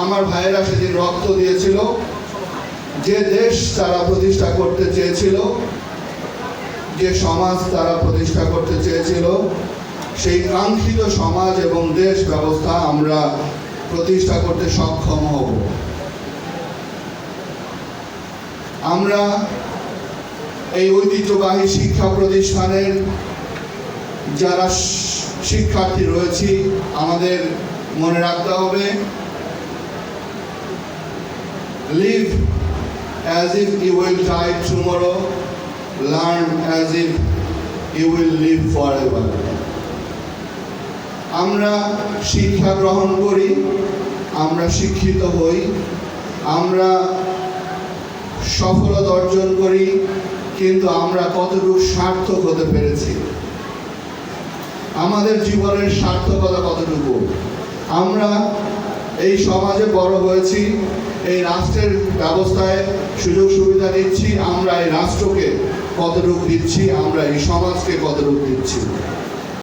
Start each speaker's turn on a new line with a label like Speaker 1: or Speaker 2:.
Speaker 1: আমার ভাইয়েরা সেদিন রক্ত দিয়েছিল, যে দেশ তারা প্রতিষ্ঠা করতে চেয়েছিল, যে সমাজ তারা প্রতিষ্ঠা করতে চেয়েছিল, সেই কাঙ্ক্ষিত সমাজ এবং দেশ ব্যবস্থা আমরা প্রতিষ্ঠা করতে সক্ষম হব। আমরা এই ঐতিহ্যবাহী শিক্ষা প্রতিষ্ঠানের যারা শিক্ষার্থী রয়েছি, আমাদের মনে রাখতে হবে, leave as if you will die tomorrow, learn as if you will live forever. আমরা শিক্ষা গ্রহণ করি, আমরা শিক্ষিত হই, আমরা সফলতা অর্জন করি, কিন্তু আমরা কতটুকু সার্থক হতে পেরেছি, আমাদের জীবনের সার্থকতা কতটুকু, আমরা এই সমাজে বড় হয়েছি, এই রাষ্ট্রের ব্যবস্থায় সুযোগ সুবিধা দিচ্ছি, আমরা এই রাষ্ট্রকে কতটুকু দিচ্ছি, আমরা এই সমাজকে কতটুকু দিচ্ছি।